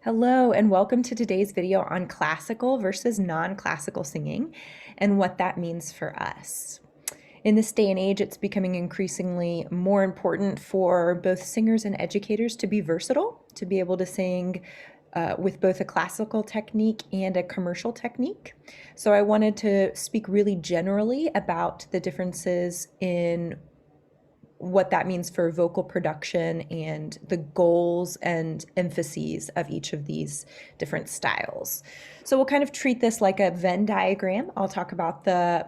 Hello and welcome to today's video on classical versus non-classical singing and what that means for us. In this day and age, it's becoming increasingly more important for both singers and educators to be versatile, to be able to sing with both a classical technique and a commercial technique. So I wanted to speak really generally about the differences in what that means for vocal production and the goals and emphases of each of these different styles. So we'll kind of treat this like a Venn diagram. I'll talk about the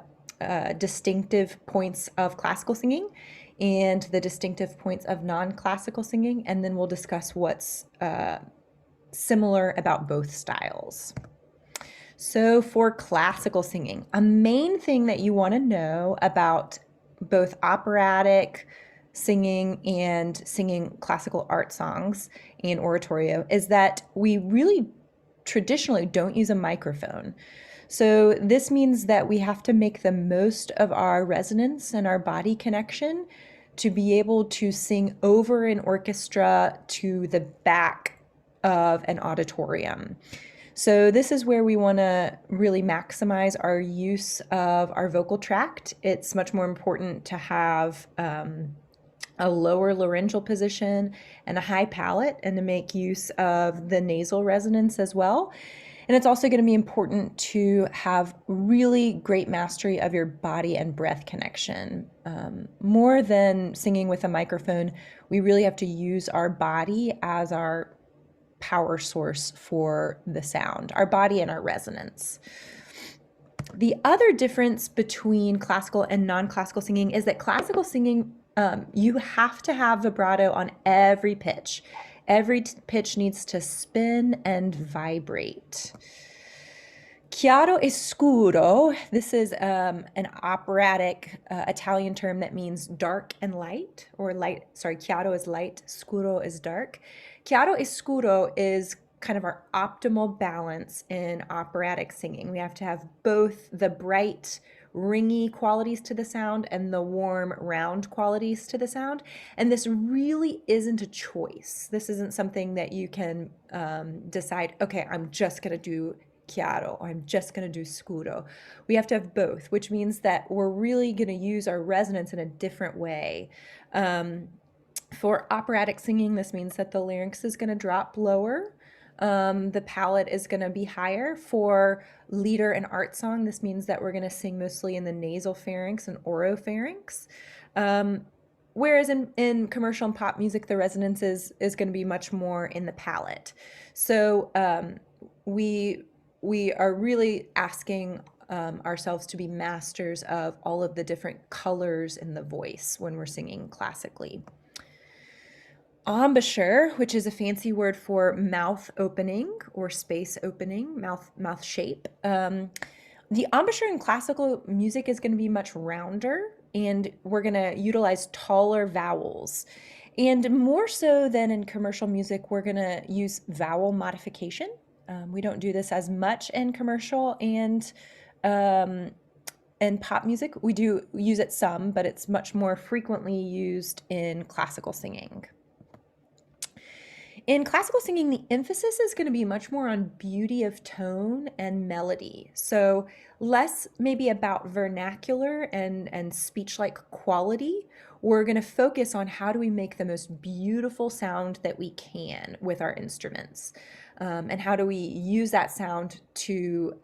distinctive points of classical singing and the distinctive points of non-classical singing, and then we'll discuss what's similar about both styles. So for classical singing, a main thing that you want to know about both operatic singing and singing classical art songs and oratorio is that we really traditionally don't use a microphone. So this means that we have to make the most of our resonance and our body connection to be able to sing over an orchestra to the back of an auditorium. So this is where we want to really maximize our use of our vocal tract. It's much more important to have a lower laryngeal position and a high palate, and to make use of the nasal resonance as well. And it's also going to be important to have really great mastery of your body and breath connection. More than singing with a microphone, we really have to use our body as our power source for the sound, our body and our resonance. The other difference between classical and non-classical singing is that classical singing, you have to have vibrato on every pitch. Every pitch needs to spin and vibrate. Chiaro e scuro, this is an operatic Italian term that means dark and light, or light, sorry, chiaro is light, scuro is dark. Chiaro e scuro is kind of our optimal balance in operatic singing. We have to have both the bright, ringy qualities to the sound and the warm, round qualities to the sound. And this really isn't a choice. This isn't something that you can decide, okay, I'm just going to do chiaro, or I'm just going to do scuro. We have to have both, which means that we're really going to use our resonance in a different way. For operatic singing, this means that the larynx is going to drop lower. The palate is going to be higher. For lieder and art song, this means that we're going to sing mostly in the nasal pharynx and oropharynx. Whereas in commercial and pop music, the resonance is going to be much more in the palate. So we are really asking ourselves to be masters of all of the different colors in the voice when we're singing classically. Embouchure, which is a fancy word for mouth opening or space opening, mouth shape. The embouchure in classical music is going to be much rounder, and we're going to utilize taller vowels. And more so than in commercial music, we're going to use vowel modification. We don't do this as much in commercial and pop music. We do use it some, but it's much more frequently used in classical singing. In classical singing, the emphasis is going to be much more on beauty of tone and melody. So less maybe about vernacular and speech-like quality. We're going to focus on how do we make the most beautiful sound that we can with our instruments. And how do we use that sound to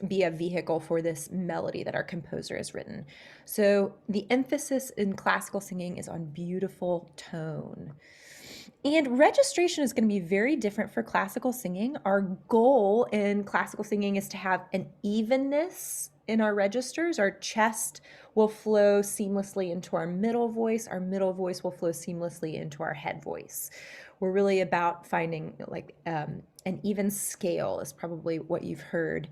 be a vehicle for this melody that our composer has written. So the emphasis in classical singing is on beautiful tone. And registration is going to be very different for classical singing. Our goal in classical singing is to have an evenness in our registers. Our chest will flow seamlessly into our middle voice. Our middle voice will flow seamlessly into our head voice. We're really about finding like an even scale is probably what you've heard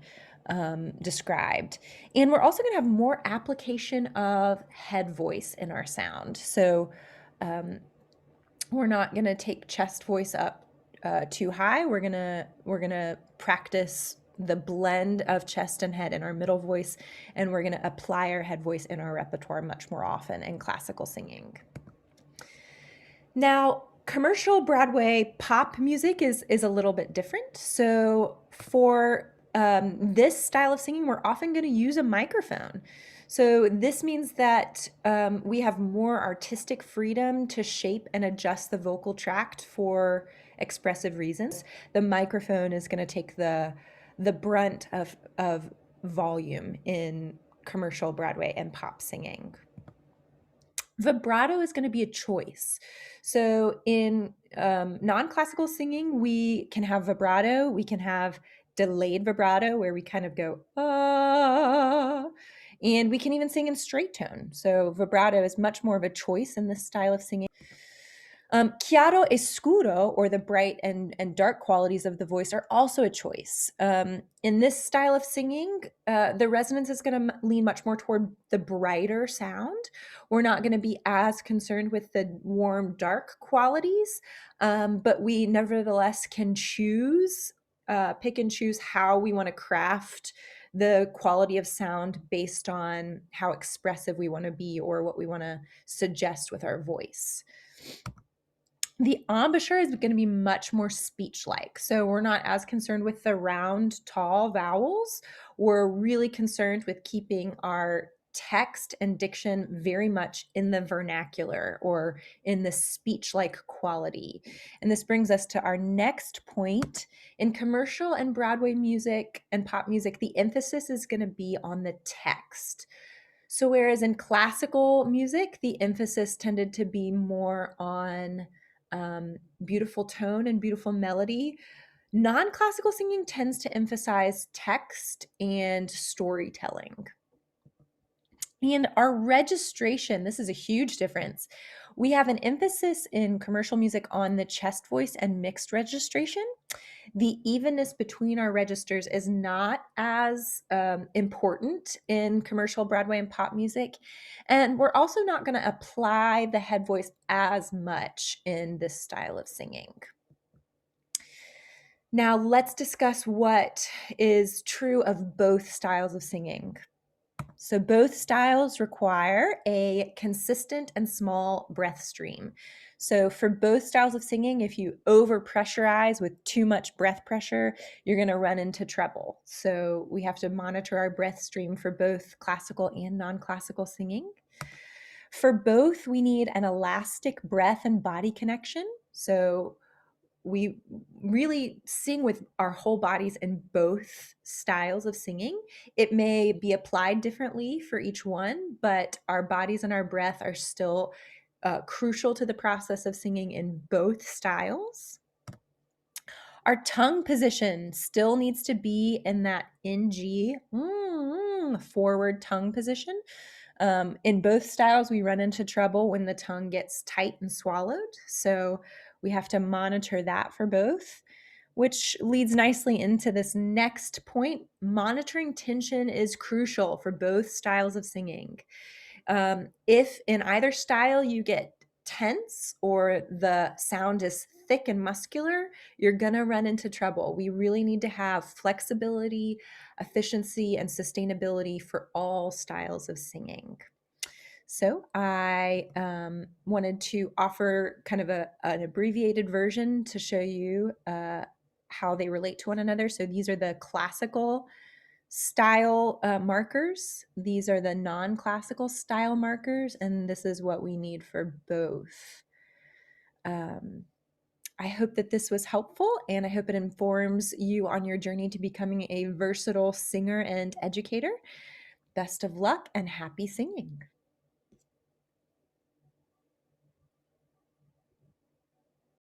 described. And we're also going to have more application of head voice in our sound. So we're not going to take chest voice up too high. We're gonna practice the blend of chest and head in our middle voice, and we're going to apply our head voice in our repertoire much more often in classical singing. Now, Commercial Broadway pop music is a little bit different. So for this style of singing, we're often going to use a microphone. So this means that we have more artistic freedom to shape and adjust the vocal tract for expressive reasons. The microphone is going to take the brunt of volume in commercial Broadway and pop singing. Vibrato is going to be a choice. So in non-classical singing, we can have vibrato, we can have delayed vibrato where we kind of go, ah, and we can even sing in straight tone. So vibrato is much more of a choice in this style of singing. Chiaro e scuro, or the bright and dark qualities of the voice, are also a choice. In this style of singing, the resonance is going to lean much more toward the brighter sound. We're not going to be as concerned with the warm, dark qualities, but we nevertheless can pick and choose how we want to craft the quality of sound based on how expressive we want to be or what we want to suggest with our voice. The embouchure is going to be much more speech-like. So we're not as concerned with the round, tall vowels. We're really concerned with keeping our text and diction very much in the vernacular or in the speech-like quality. And this brings us to our next point. In commercial and Broadway music and pop music, the emphasis is going to be on the text. So whereas in classical music, the emphasis tended to be more on beautiful tone and beautiful melody, non-classical singing tends to emphasize text and storytelling. And our registration, this is a huge difference. We have an emphasis in commercial music on the chest voice and mixed registration. The evenness between our registers is not as important in commercial Broadway and pop music. And we're also not going to apply the head voice as much in this style of singing. Now let's discuss what is true of both styles of singing. So both styles require a consistent and small breath stream. So for both styles of singing, if you over pressurize with too much breath pressure, you're going to run into trouble. So we have to monitor our breath stream for both classical and non-classical singing. For both, we need an elastic breath and body connection. So we really sing with our whole bodies in both styles of singing. It may be applied differently for each one, but our bodies and our breath are still crucial to the process of singing in both styles. Our tongue position still needs to be in that NG forward tongue position. In both styles, we run into trouble when the tongue gets tight and swallowed. So we have to monitor that for both, which leads nicely into this next point. Monitoring tension is crucial for both styles of singing. If in either style you get tense or the sound is thick and muscular, you're going to run into trouble. We really need to have flexibility, efficiency, and sustainability for all styles of singing. So I wanted to offer kind of an abbreviated version to show you how they relate to one another. So these are the classical style markers. These are the non-classical style markers, and this is what we need for both. I hope that this was helpful, and I hope it informs you on your journey to becoming a versatile singer and educator. Best of luck and happy singing.